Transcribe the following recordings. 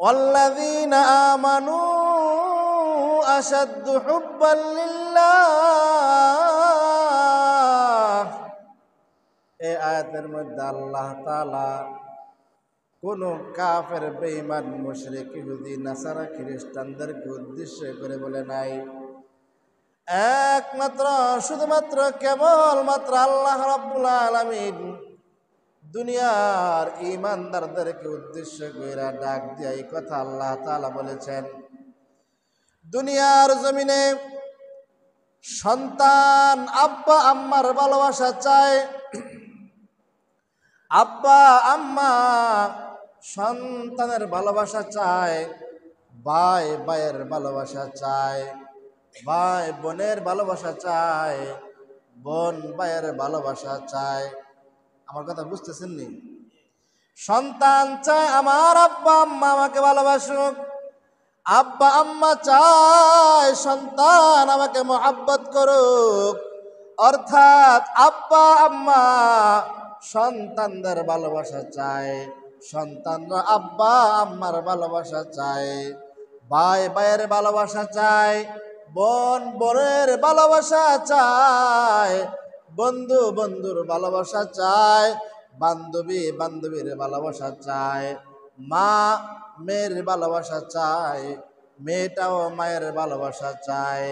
ওয়াল্লাযীনা আমানু আশাদ্দু হুব্বান লিল্লাহ। এই আয়াতের মধ্যে আল্লাহ তাআলা কোন কাফের, বেঈমান, মুশরিক, ইহুদি, নাসারা, খ্রিস্টানদেরকে উদ্দেশ্য করে বলে নাই, একমাত্র শুধুমাত্র কেবলমাত্র আল্লাহ রাব্বুল আলামিন দুনিয়ার ঈমানদারদেরকে উদ্দেশ্য করে ডাক দিয়ে এই কথা আল্লাহ তাআলা বলেছেন। দুনিয়ার জমিনে সন্তান আব্বা আম্মার ভালোবাসা চায়, আব্বা আম্মা সন্তানের ভালোবাসা চায়, ভাই ভাইয়ের ভালোবাসা চায়, ভাই বোনের ভালোবাসা চায়, বোন ভাইয়ের ভালোবাসা চায়। আমার কথা বুঝতেছেন নি? সন্তান চায় আমার আব্বা আম্মা আমাকে ভালোবাসুক, আব্বা আম্মা চায় সন্তান আমাকে মহব্বত করুক। অর্থাৎ আব্বা আম্মা সন্তানদের ভালোবাসা চায়, সন্তানরা আব্বা আম্মার ভালোবাসা চায়, ভাই ভাইয়ের ভালোবাসা চায়, বোন বোনের ভালোবাসা চায়, বন্ধু বন্ধুর ভালোবাসা চায়, বান্ধবী বান্ধবীর ভালোবাসা চায়, মা মেয়ের ভালোবাসা চায়, মেয়েটাও মায়ের ভালোবাসা চায়।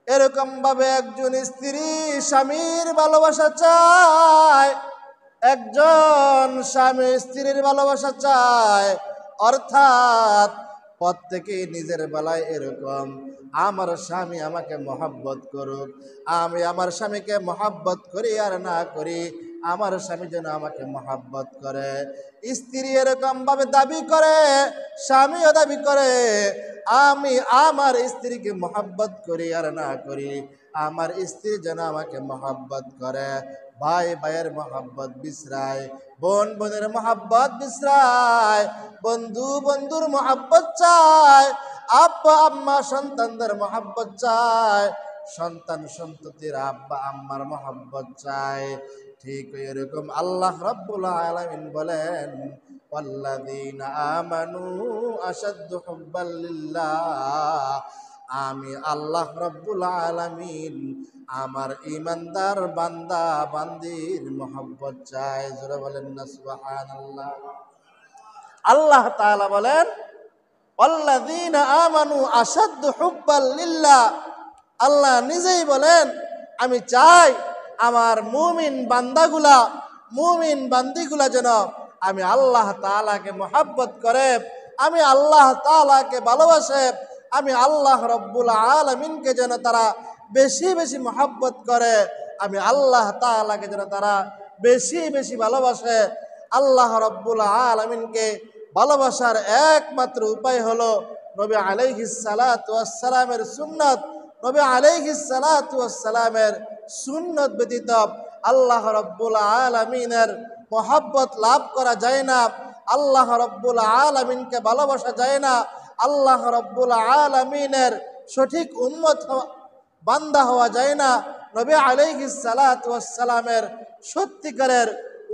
এরকম ভাবে একজন স্ত্রী স্বামীর ভালোবাসা চায়, একজন স্বামী স্ত্রীর ভালোবাসা চায়। অর্থাৎ প্রত্যেকে নিজের বেলায় এরকম, আমার স্বামী আমাকে মহব্বত করুক, আমি আমার স্বামীকে মহব্বত করি আর না করি, আমার স্বামী যেন আমাকে মহব্বত করে। স্ত্রী এরকম ভাবে দাবি করে, স্বামীও দাবি করে, আমি আমার স্ত্রীকে মহব্বত করি আর না করি, আমার স্ত্রী যেন আমাকে মহব্বত করে। ভাই ভাইয়ের মহব্বত বিসরায়, বোন বোনের মহব্বত বিসরায়, বন্ধু বন্ধুর মহব্বত চায়, আব্বা আম্মা সন্তানদের মহব্বত চায়, সন্তান সন্ততির আব্বা আম্মার মহব্বত চায়। ঠিক এরকম আল্লাহ রাব্বুল আলামিন বলেন, ওয়াল্লাযীনা আমানু আশাদ্দু হুব্বান লিল্লাহ। আমি আল্লাহ রাব্বুল আলামিন আমার ঈমানদার বান্দা বান্দির মহব্বত চাই। জোরে বলেন না সুবহানাল্লাহ। আল্লাহ তাআলা বলেন, ওয়াল্লাযীনা আমানু আশাদ্দু হুব্বান লিল্লাহ। আল্লাহ নিজেই বলেন, আমি চাই আমার মুমিন বান্দাগুলা, মুমিন বান্দিগুলা যেন আমি আল্লাহ তাআলাকে মহব্বত করে, আমি আল্লাহ তাআলাকে ভালোবাসে, আমি আল্লাহ রাব্বুল আলামিনকে যেন তারা বেশি বেশি মহব্বত করে, আমি আল্লাহ তাআলাকে যেন তারা বেশি বেশি ভালোবাসে। আল্লাহ রাব্বুল আলামিনকে ভালোবাসার একমাত্র উপায় হলো নবী আলাইহিস সালাতু ওয়াস সালামের সুন্নাত। নবী আলাইহিস সালাতু ওয়াস সালামের সুন্নাত ব্যতীত আল্লাহ রাব্বুল আলামিনের মহব্বত লাভ করা যায় না, আল্লাহ রাব্বুল আলামিনকে ভালোবাসা যায় না, আল্লাহ রাব্বুল আলামিনের সঠিক উম্মত বান্দা হওয়া যায় না, নবী আলাইহিস সালাতু ওয়াস সালামের সত্যিকারের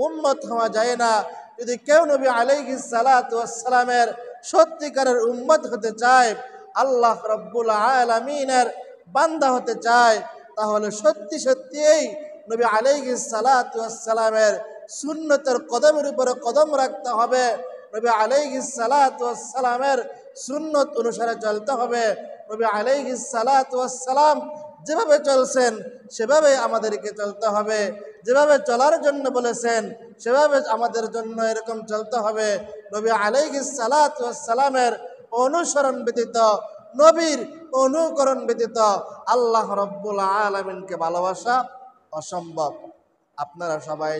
উম্মত হওয়া যায় না। যদি কেউ নবী আলাইহিস সালাতু ওয়াস সালামের সত্যিকারের উম্মত হতে চায়, আল্লাহ রাব্বুল আলামিনের বান্দা হতে চায়, তাহলে সত্যি সত্যিই নবী আলাইহিস সালাতু ওয়াস সালামের সুন্নতের কদমের উপরে কদম রাখতে হবে, নবী আলাইহিস সালাতু ওয়াস সালামের সুন্নত অনুসারে চলতে হবে। নবী আলাইহিস সালাতু ওয়াস সালাম যেভাবে চলছেন সেভাবে আমাদেরকে চলতে হবে, যেভাবে চলার জন্য বলেছেন সেভাবে আমাদের জন্য এরকম চলতে হবে। নবী আলাইহিস সালাতু ওয়াস সালামের অনুসরণ ব্যতীত, নবীর অনুকরণ ব্যতীত আল্লাহ রাব্বুল আলামিনকে ভালোবাসা অসম্ভব। আপনারা সবাই